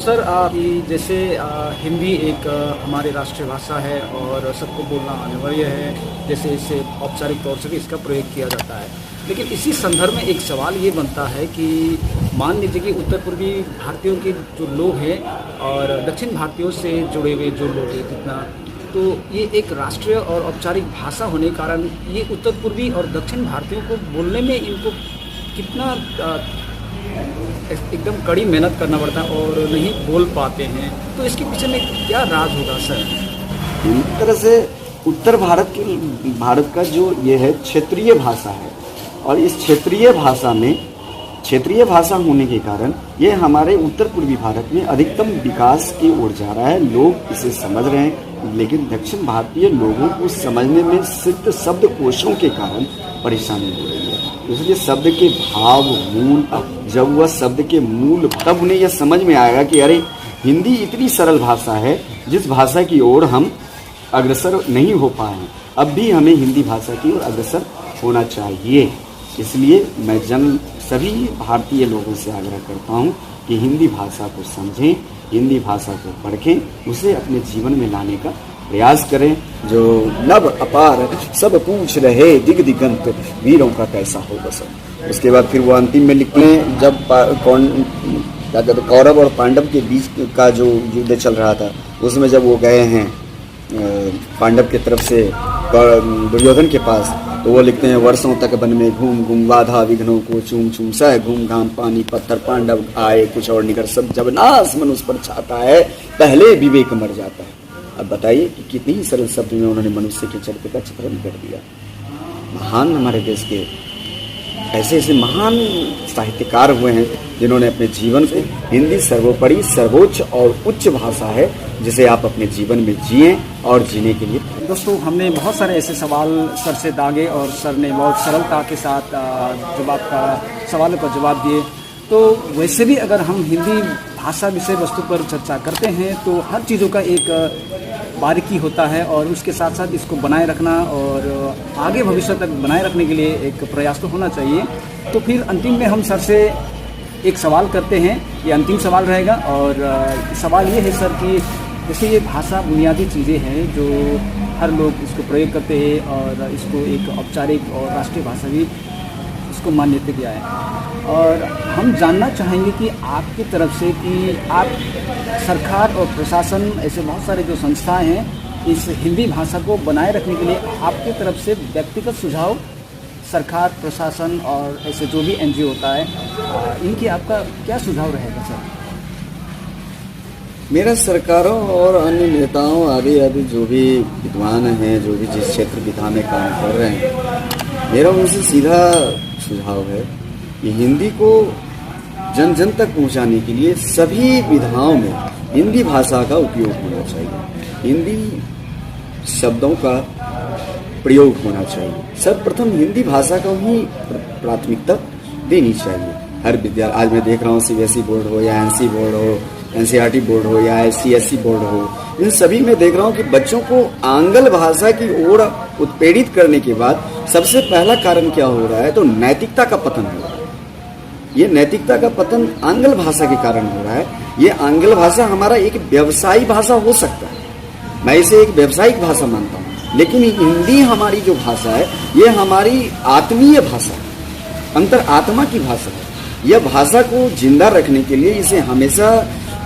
Sir जैसे हिंदी एक हमारी राष्ट्रीय भाषा है और सबको बोलना अनिवार्य है। जैसे इसे औपचारिक तौर से भी इसका प्रयोग किया जाता है, लेकिन इसी संदर्भ में एक सवाल ये बनता है कि मान लीजिए कि उत्तर पूर्वी भारतीयों के जो लोग हैं और दक्षिण भारतीयों से जुड़े हुए जो लोग हैं जितना, तो ये एक राष्ट्रीय और औपचारिक भाषा होने के कारण ये उत्तर पूर्वी और दक्षिण भारतीयों को बोलने में इनको कितना एकदम कड़ी मेहनत करना पड़ता है और नहीं बोल पाते हैं। तो इसके पीछे में क्या राज होगा सर? एक तरह से उत्तर भारत का जो ये है क्षेत्रीय भाषा है, और इस क्षेत्रीय भाषा होने के कारण ये हमारे उत्तर पूर्वी भारत में अधिकतम विकास की ओर जा रहा है। लोग इसे समझ रहे हैं, लेकिन दक्षिण भारतीय लोगों को समझने में सिद्ध शब्दकोशों के कारण परेशानी हो रही है। इसलिए शब्द के भाव मूल, जब वह शब्द के मूल, तब उन्हें यह समझ में आएगा कि अरे हिंदी इतनी सरल भाषा है जिस भाषा की ओर हम अग्रसर नहीं हो पाए हैं। अब भी हमें हिंदी भाषा की ओर अग्रसर होना चाहिए। इसलिए मैं सभी भारतीय लोगों से आग्रह करता हूं कि हिंदी भाषा को समझें, हिंदी भाषा को पढ़ें, उसे अपने जीवन में लाने का प्रयास करें। जो नभ अपार सब पूछ रहे दिग दिगंत, वीरों का कैसा हो बसंत। उसके बाद फिर वो अंतिम में लिख लें, जब कौरव और पांडव के बीच का जो युद्ध चल रहा था, उसमें जब वो गए हैं पांडव की तरफ से दुर्योधन के पास, तो वो लिखते हैं, वर्षों तक वन में घूम घूम बाधा विघ्नों को चूम चूम सह घूम घाम पानी पत्थर पांडव आए कुछ और निकर सब जब नाश मनुष्य पर छाता है, पहले विवेक मर जाता है। अब बताइए कि कितनी सरल शब्द में उन्होंने मनुष्य के चरित्र का चित्रण कर दिया। महान हमारे देश के ऐसे ऐसे महान साहित्यकार हुए हैं जिन्होंने अपने जीवन को, हिंदी सर्वोपरि सर्वोच्च और उच्च भाषा है जिसे आप अपने जीवन में जिएं और जीने के लिए। दोस्तों, हमने बहुत सारे ऐसे सवाल सर से दागे और सर ने बहुत सरलता के साथ सवालों का जवाब दिए। तो वैसे भी अगर हम हिंदी भाषा विषय वस्तु पर चर्चा करते हैं तो हर चीज़ों का एक बारीकी होता है और उसके साथ साथ इसको बनाए रखना और आगे भविष्य तक बनाए रखने के लिए एक प्रयास तो होना चाहिए। तो फिर अंतिम में हम सर से एक सवाल करते हैं, ये अंतिम सवाल रहेगा और सवाल ये है सर कि जैसे ये भाषा बुनियादी चीज़ें हैं जो हर लोग इसको प्रयोग करते हैं और इसको एक औपचारिक और राष्ट्रीय भाषा भी इसको मान्यता दिया है, और हम जानना चाहेंगे कि आपकी तरफ से कि आप सरकार और प्रशासन, ऐसे बहुत सारे जो संस्थाएं हैं, इस हिंदी भाषा को बनाए रखने के लिए आपकी तरफ से व्यक्तिगत सुझाव सरकार प्रशासन और ऐसे जो भी एनजीओ होता है, इनकी आपका क्या सुझाव रहेगा सर? मेरा सरकारों और अन्य नेताओं आदि जो भी विद्वान हैं, जो भी जिस क्षेत्र विधा में काम कर रहे हैं, मेरा उनसे सीधा सुझाव है कि हिंदी को जन जन तक पहुंचाने के लिए सभी विधाओं में हिंदी भाषा का उपयोग होना चाहिए, हिंदी शब्दों का प्रयोग होना चाहिए। सर्वप्रथम हिंदी भाषा को ही प्राथमिकता देनी चाहिए। हर विद्यालय, आज मैं देख रहा हूँ सीबीएसई बोर्ड हो या एनसी बोर्ड हो, एनसीईआरटी बोर्ड हो या सीएससी बोर्ड हो, इन सभी में देख रहा हूँ कि बच्चों को आंग्ल भाषा की ओर उत्प्रेरित करने के बाद सबसे पहला कारण क्या हो रहा है, तो नैतिकता का पतन हो रहा है। ये नैतिकता का पतन आंग्ल भाषा के कारण हो रहा है। ये आंग्ल भाषा हमारा एक व्यवसायी भाषा हो सकता है, मैं इसे एक व्यवसायिक भाषा मानता हूँ, लेकिन हिंदी हमारी जो भाषा है ये हमारी आत्मीय भाषा है, अंतर आत्मा की भाषा है। यह भाषा को जिंदा रखने के लिए इसे हमेशा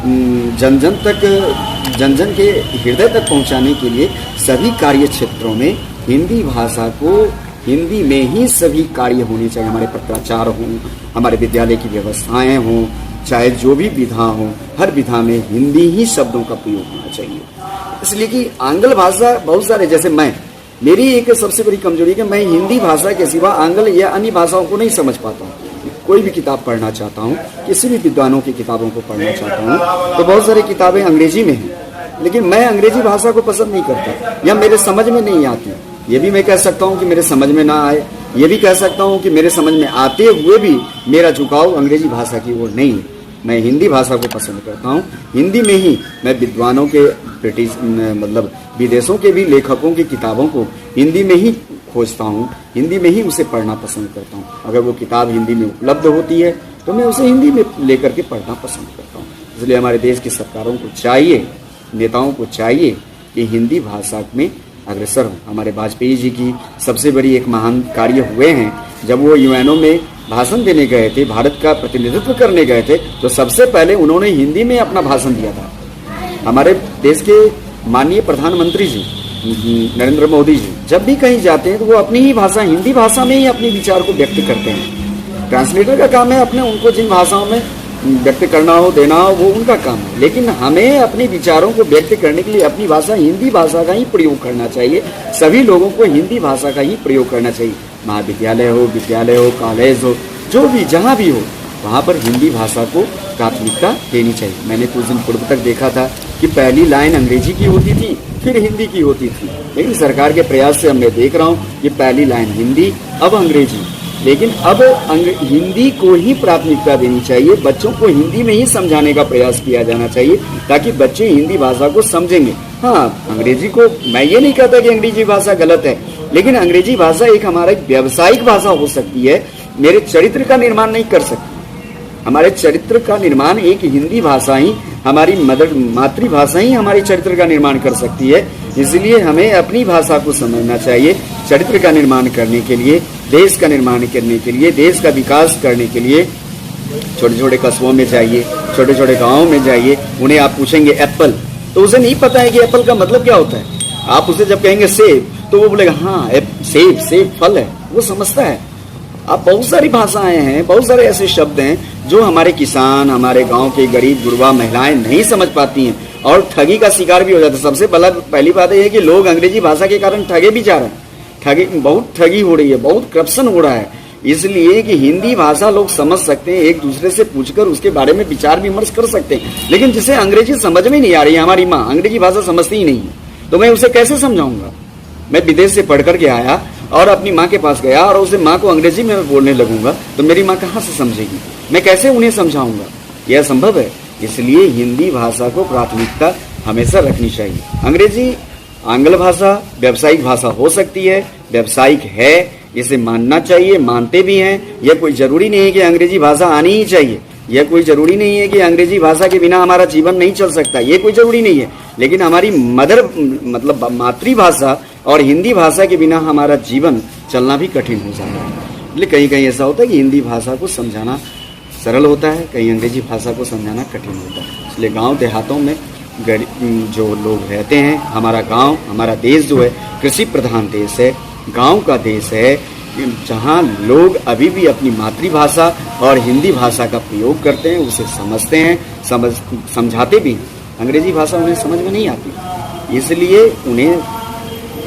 जन जन के हृदय तक पहुंचाने के लिए सभी कार्य क्षेत्रों में हिंदी भाषा को, हिंदी में ही सभी कार्य होने चाहिए। हमारे पत्राचार हों, हमारे विद्यालय की व्यवस्थाएं हों, चाहे जो भी विधा हो, हर विधा में हिंदी ही शब्दों का प्रयोग होना चाहिए। इसलिए कि आंग्ल भाषा बहुत सारे, जैसे मेरी एक सबसे बड़ी कमजोरी है कि मैं हिंदी भाषा के सिवा आंग्ल या अन्य भाषाओं को नहीं समझ पाता हूँ। कोई भी किताब पढ़ना चाहता हूँ, किसी भी विद्वानों की किताबों को पढ़ना चाहता हूँ, तो बहुत सारी किताबें अंग्रेजी में हैं, लेकिन मैं अंग्रेजी भाषा को पसंद नहीं करता या मेरे समझ में नहीं आती। ये भी मैं कह सकता हूँ कि मेरे समझ में ना आए, ये भी कह सकता हूँ कि मेरे समझ में आते हुए भी मेरा झुकाव अंग्रेजी भाषा की ओर नहीं है। मैं हिंदी भाषा को पसंद करता हूँ। हिंदी में ही मैं विद्वानों के, मतलब विदेशों के भी लेखकों की किताबों को हिंदी में ही खोजता हूँ, हिंदी में ही उसे पढ़ना पसंद करता हूँ। अगर वो किताब हिंदी में उपलब्ध होती है तो मैं उसे हिंदी में लेकर के पढ़ना पसंद करता हूँ। इसलिए हमारे देश की सरकारों को चाहिए, नेताओं को चाहिए कि हिंदी भाषा में अग्रसर हो। हमारे वाजपेयी जी की सबसे बड़ी एक महान कार्य हुए हैं, जब वो यूएनओ में भाषण देने गए थे, भारत का प्रतिनिधित्व करने गए थे, तो सबसे पहले उन्होंने हिंदी में अपना भाषण दिया था। हमारे देश के माननीय प्रधानमंत्री जी नरेंद्र मोदी जी जब भी कहीं जाते हैं तो वो अपनी ही भाषा, हिंदी भाषा में ही अपने विचार को व्यक्त करते हैं। ट्रांसलेटर का काम है अपने उनको जिन भाषाओं में व्यक्त करना हो, देना हो, वो उनका काम है। लेकिन हमें अपने विचारों को व्यक्त करने के लिए अपनी भाषा हिंदी भाषा का ही प्रयोग करना चाहिए। सभी लोगों को हिंदी भाषा का ही प्रयोग करना चाहिए। महाविद्यालय हो, विद्यालय हो, कॉलेज हो, जो भी जहाँ भी हो, वहाँ पर हिंदी भाषा को प्राथमिकता देनी चाहिए। मैंने कुछ दिन पूर्व तक देखा था कि पहली लाइन अंग्रेजी की होती थी, फिर हिंदी की होती थी, लेकिन सरकार के प्रयास से मैं देख रहा हूँ कि पहली लाइन हिंदी, अब अंग्रेजी। लेकिन अब हिंदी को ही प्राथमिकता देनी चाहिए। बच्चों को हिंदी में ही समझाने का प्रयास किया जाना चाहिए ताकि बच्चे हिंदी भाषा को समझेंगे। हाँ, अंग्रेजी को मैं ये नहीं कहता कि अंग्रेजी भाषा गलत है, लेकिन अंग्रेजी भाषा एक हमारा एक व्यावसायिक भाषा हो सकती है, मेरे चरित्र का निर्माण नहीं कर सकती। हमारे चरित्र का निर्माण एक हिंदी भाषा ही, हमारी मातृभाषा ही हमारे चरित्र का निर्माण कर सकती है। इसलिए हमें अपनी भाषा को समझना चाहिए। चरित्र का निर्माण करने के लिए, देश का निर्माण करने के लिए, देश का विकास करने के लिए छोटे छोटे कस्बों में जाइए, छोटे छोटे गाँवों में जाइए, उन्हें आप पूछेंगे एप्पल, तो उसे नहीं पता है कि एप्पल का मतलब क्या होता है। आप उसे जब कहेंगे सेब, तो वो बोलेगा हाँ सेब फल है, वो समझता है। अब बहुत सारी भाषाएं हैं, बहुत सारे ऐसे शब्द हैं जो हमारे किसान, हमारे गांव के गरीब गुरबा महिलाएं नहीं समझ पाती हैं और ठगी का शिकार भी हो जाता है। सबसे पहली बात यह है कि लोग अंग्रेजी भाषा के कारण ठगे भी जा रहे हैं। बहुत ठगी हो रही है, बहुत करप्शन हो रहा है। इसलिए कि हिंदी भाषा लोग समझ सकते हैं, एक दूसरे से पूछकर उसके बारे में विचार विमर्श कर सकते हैं। लेकिन जिसे अंग्रेजी समझ में नहीं आ रही है, हमारी माँ अंग्रेजी भाषा समझती ही नहीं है, तो मैं उसे कैसे समझाऊंगा। मैं विदेश से पढ़ करके आया और अपनी माँ के पास गया और उसे माँ को अंग्रेजी में बोलने लगूंगा तो मेरी माँ कहाँ से समझेगी, मैं कैसे उन्हें समझाऊंगा, यह संभव है। इसलिए हिंदी भाषा को प्राथमिकता हमेशा रखनी चाहिए। अंग्रेजी आंग्ल भाषा व्यावसायिक भाषा हो सकती है, व्यावसायिक है, इसे मानना चाहिए, मानते भी हैं। यह कोई जरूरी नहीं है कि अंग्रेजी भाषा आनी ही चाहिए, यह कोई जरूरी नहीं है कि अंग्रेजी भाषा के बिना हमारा जीवन नहीं चल सकता, ये कोई जरूरी नहीं है। लेकिन हमारी मतलब मातृभाषा और हिंदी भाषा के बिना हमारा जीवन चलना भी कठिन हो जाता है। इसलिए कहीं कहीं ऐसा होता है कि हिंदी भाषा को समझाना सरल होता है, कहीं अंग्रेजी भाषा को समझाना कठिन होता है। इसलिए गांव देहातों में जो लोग रहते हैं, हमारा गांव, हमारा देश जो है कृषि प्रधान देश है, गांव का देश है, जहां लोग अभी भी अपनी मातृभाषा और हिंदी भाषा का प्रयोग करते हैं, उसे समझते हैं, समझाते भी हैं। अंग्रेजी भाषा उन्हें समझ में नहीं आती, इसलिए उन्हें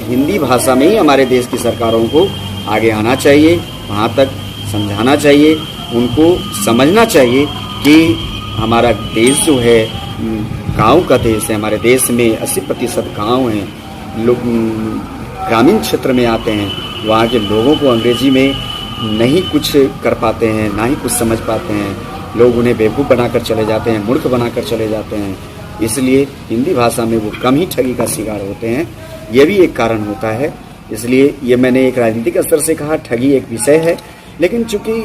हिंदी भाषा में ही हमारे देश की सरकारों को आगे आना चाहिए, वहाँ तक समझाना चाहिए, उनको समझना चाहिए कि हमारा देश जो है गांव का देश है। हमारे देश में 80% गांव हैं, लोग ग्रामीण क्षेत्र में आते हैं, वहाँ के लोगों को अंग्रेजी में नहीं कुछ कर पाते हैं, ना ही कुछ समझ पाते हैं। लोग उन्हें बेवकूफ़ बनाकर चले जाते हैं, मूर्ख बनाकर चले जाते हैं। इसलिए हिंदी भाषा में वो कम ही ठगी का शिकार होते हैं, यह भी एक कारण होता है। इसलिए ये मैंने एक राजनीतिक स्तर से कहा, ठगी एक विषय है, लेकिन चूंकि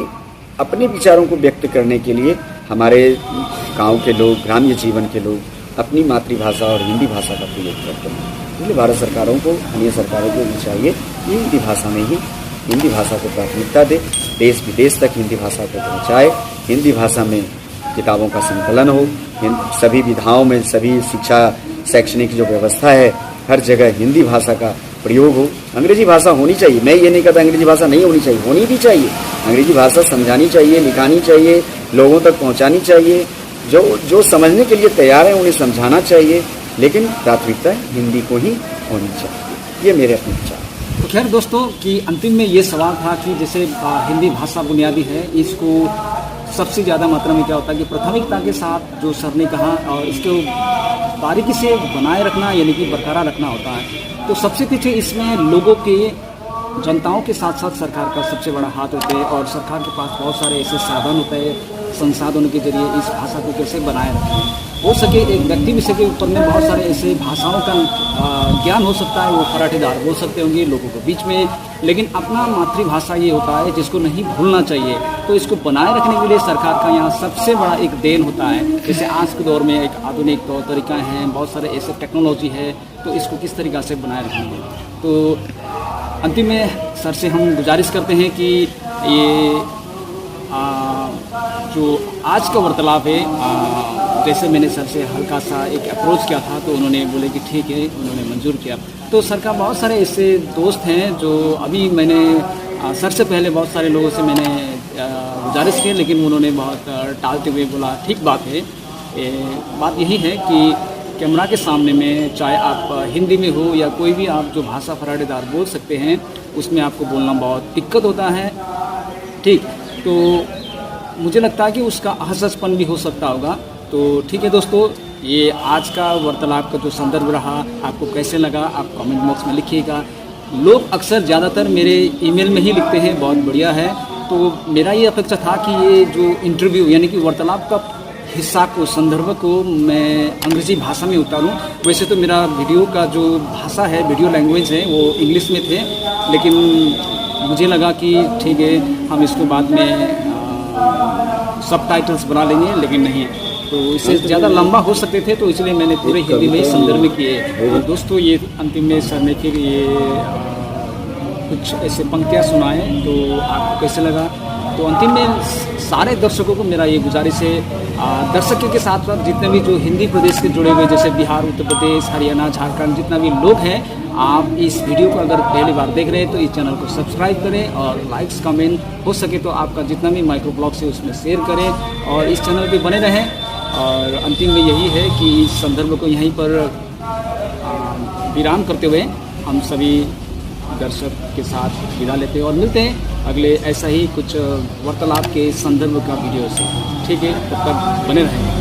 अपने विचारों को व्यक्त करने के लिए हमारे गांव के लोग, ग्रामीण जीवन के लोग अपनी मातृभाषा और हिंदी भाषा का प्रयोग करते हैं। इसलिए भारत सरकारों को, अन्य सरकारों को भी चाहिए कि हिंदी भाषा में ही हिंदी भाषा को प्राथमिकता दे, देश विदेश तक हिंदी भाषा को पहुँचाए, हिंदी भाषा में किताबों का संकलन हो, सभी विधाओं में, सभी शिक्षा शैक्षणिक जो व्यवस्था है, हर जगह हिंदी भाषा का प्रयोग हो। अंग्रेजी भाषा होनी चाहिए, मैं ये नहीं कहता अंग्रेजी भाषा नहीं होनी चाहिए, होनी भी चाहिए। अंग्रेजी भाषा समझानी चाहिए, लिखानी चाहिए, लोगों तक पहुंचानी चाहिए। जो समझने के लिए तैयार है उन्हें समझाना चाहिए, लेकिन प्राथमिकता हिंदी को ही होनी चाहिए। ये मेरे अपने विचार। तो खैर दोस्तों, कि अंतिम में ये सवाल था कि जैसे हिंदी भाषा बुनियादी है, इसको सबसे ज़्यादा मात्रा में क्या होता है कि प्राथमिकता के साथ जो सर ने कहा और इसको बारीकी से बनाए रखना यानी कि बरकरार रखना होता है। तो सबसे पीछे इसमें लोगों के, जनताओं के साथ साथ सरकार का सबसे बड़ा हाथ होते हैं और सरकार के पास बहुत सारे ऐसे साधन होते हैं संसाधनों के जरिए इस भाषा को कैसे बनाए रखें। हो सके एक व्यक्ति विषय के ऊपर में बहुत सारे ऐसे भाषाओं का ज्ञान हो सकता है, वो फराठीदार बोल सकते होंगे लोगों के बीच में, लेकिन अपना मातृभाषा ये होता है जिसको नहीं भूलना चाहिए। तो इसको बनाए रखने के लिए सरकार का यहाँ सबसे बड़ा एक देन होता है। जैसे आज के दौर में एक आधुनिक तौर तरीका हैं, बहुत सारे ऐसे टेक्नोलॉजी है, तो इसको किस तरीक़ा से बनाए रखेंगे। तो अंतिम में सर से हम गुजारिश करते हैं कि ये जो आज का वार्तालाप है, जैसे मैंने सर से हल्का सा एक अप्रोच किया था तो उन्होंने बोले कि ठीक है, उन्होंने मंजूर किया। तो सर का बहुत सारे ऐसे दोस्त हैं जो अभी मैंने सर से पहले बहुत सारे लोगों से मैंने गुजारिश की, लेकिन उन्होंने बहुत टालते हुए बोला ठीक बात है। बात यही है कि कैमरा के सामने में चाहे आप हिंदी में हो या कोई भी आप जो भाषा फराठीदार बोल सकते हैं, उसमें आपको बोलना बहुत दिक्कत होता है। ठीक, तो मुझे लगता है कि उसका असहजपन भी हो सकता होगा। तो ठीक है दोस्तों, ये आज का वार्तालाप का जो संदर्भ रहा आपको कैसे लगा आप कमेंट बॉक्स में लिखिएगा। लोग अक्सर ज़्यादातर मेरे ईमेल में ही लिखते हैं बहुत बढ़िया है। तो मेरा ये अपेक्षा था कि ये जो इंटरव्यू यानी कि वार्तालाप का हिस्सा को, संदर्भ को मैं अंग्रेज़ी भाषा में उतारूं। वैसे तो मेरा वीडियो का जो भाषा है, वीडियो लैंग्वेज है, वो इंग्लिश में थे, लेकिन मुझे लगा कि ठीक है हम इसको बाद में सबटाइटल्स बना लेंगे, लेकिन नहीं, तो इससे ज़्यादा लंबा हो सकते थे, तो इसलिए मैंने पूरे हिंदी में संदर्भ में किए। तो दोस्तों ये अंतिम में सर ने फिर ये कुछ ऐसे पंक्तियाँ सुनाए, तो आपको कैसे लगा। तो अंतिम में सारे दर्शकों को मेरा ये गुजारिश है, दर्शकों के साथ साथ जितने भी जो हिंदी प्रदेश से जुड़े हुए, जैसे बिहार, उत्तर प्रदेश, हरियाणा, झारखंड, जितना भी लोग हैं, आप इस वीडियो को अगर पहली बार देख रहे हैं तो इस चैनल को सब्सक्राइब करें और लाइक्स कमेंट हो सके तो आपका जितना भी माइक्रो ब्लॉग्स है उसमें शेयर करें और इस चैनल पे बने रहें। और अंतिम में यही है कि इस संदर्भ को यहीं पर विराम करते हुए हम सभी दर्शक के साथ विदा लेते हैं और मिलते हैं अगले ऐसा ही कुछ वार्तालाप के संदर्भ का वीडियो से। ठीक है, तब तक बने रहें।